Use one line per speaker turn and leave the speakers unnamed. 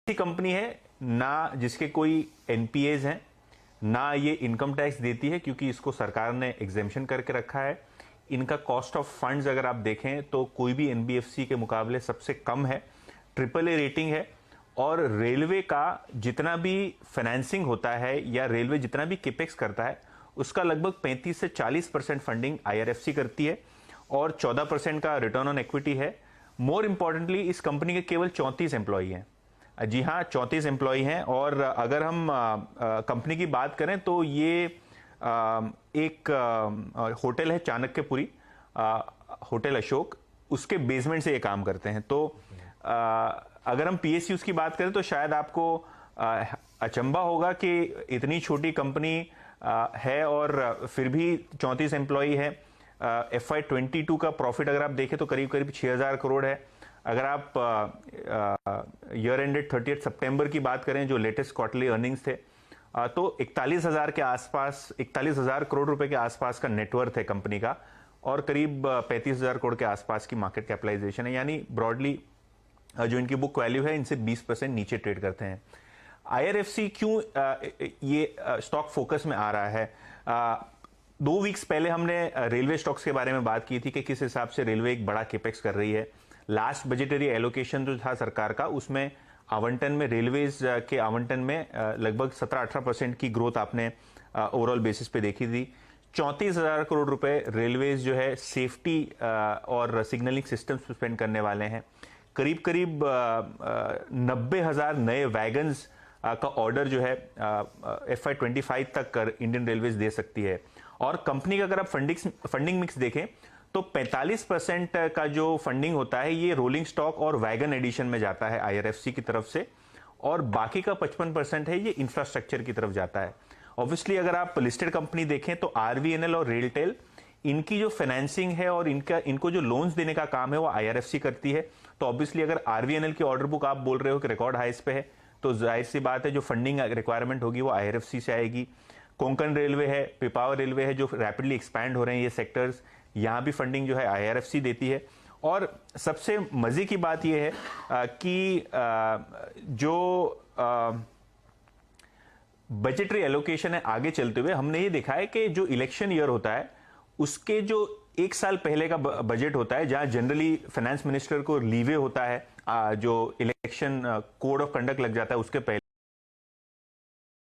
ऐसी कंपनी है ना जिसके कोई एनपीएज हैं, ना ये इनकम टैक्स देती है क्योंकि इसको सरकार ने एग्जेम्पशन करके रखा है। इनका कॉस्ट ऑफ फंड्स अगर आप देखें तो कोई भी एनबीएफसी के मुकाबले सबसे कम है, ट्रिपल ए रेटिंग है। और रेलवे का जितना भी फाइनेंसिंग होता है या रेलवे जितना भी केपेक्स करता है उसका लगभग 35 से 40% फंडिंग आईआरएफसी करती है और 14% का रिटर्न ऑन इक्विटी है। मोर इंपॉर्टेंटली इस कंपनी के केवल 34 एम्प्लॉई हैं। जी हाँ, 34 एम्प्लॉई हैं। और अगर हम कंपनी की बात करें तो ये एक होटल है चाणक्यपुरी, होटल अशोक, उसके बेसमेंट से ये काम करते हैं। तो अगर हम पीएसयूज की बात करें तो शायद आपको अचंभा होगा कि इतनी छोटी कंपनी है और फिर भी 34 एम्प्लॉई है। FY22 का प्रॉफिट अगर आप देखें तो करीब करीब 6000 करोड़ है। अगर आप ईयर एंडेड 30 सितंबर की बात करें जो लेटेस्ट क्वार्टरली अर्निंग्स थे तो 41,000 के आसपास, 41,000 करोड़ रुपए के आसपास का नेटवर्थ है कंपनी का और करीब 35,000 करोड़ के आसपास की मार्केट कैपिटलाइजेशन है। यानी ब्रॉडली जो इनकी बुक वैल्यू है इनसे 20% नीचे ट्रेड करते हैं। आईआरएफसी क्यों ये स्टॉक फोकस में आ रहा है? 2 वीक्स पहले हमने रेलवे स्टॉक्स के बारे में बात की थी कि किस हिसाब से रेलवे एक बड़ा केपेक्स कर रही है। लास्ट बजटरी एलोकेशन जो था सरकार का उसमें आवंटन में, रेलवेज के आवंटन में लगभग 17-18% की ग्रोथ आपने ओवरऑल बेसिस पे देखी थी। 34,000 करोड़ रुपए रेलवेज जो है सेफ्टी और सिग्नलिंग सिस्टम्स पे स्पेंड करने वाले हैं। करीब करीब 90,000 नए वैगन्स का ऑर्डर जो है FY25 तक इंडियन रेलवेज दे सकती है। और कंपनी का अगर आप फंडिंग मिक्स देखें तो 45% का जो फंडिंग होता है ये रोलिंग स्टॉक और वैगन एडिशन में जाता है आईआरएफसी की तरफ से, और बाकी का 55% है ये इंफ्रास्ट्रक्चर की तरफ जाता है। ऑब्वियसली अगर आप लिस्टेड कंपनी देखें तो आरवीएनएल और रेलटेल, इनकी जो फाइनेंसिंग है और इनको जो लोन्स देने का काम है वो आईआरएफसी करती है। तो ऑब्वियसली अगर आरवीएनएल की ऑर्डर बुक आप बोल रहे हो कि रिकॉर्ड हाइस पे है तो जाहिर सी बात है जो फंडिंग रिक्वायरमेंट होगी वो आईआरएफसी से आएगी। कोंकण रेलवे है, पिपावर रेलवे है जो रैपिडली एक्सपैंड हो रहे हैं ये सेक्टर्स, यहाँ भी फंडिंग जो है आईआरएफसी देती है। और सबसे मजे की बात यह है कि जो बजटरी एलोकेशन है आगे चलते हुए हमने ये देखा है कि जो इलेक्शन ईयर होता है उसके जो 1 साल पहले का बजट होता है जहां जनरली फाइनेंस मिनिस्टर को लीवे होता है, जो इलेक्शन कोड ऑफ कंडक्ट लग जाता है उसके पहले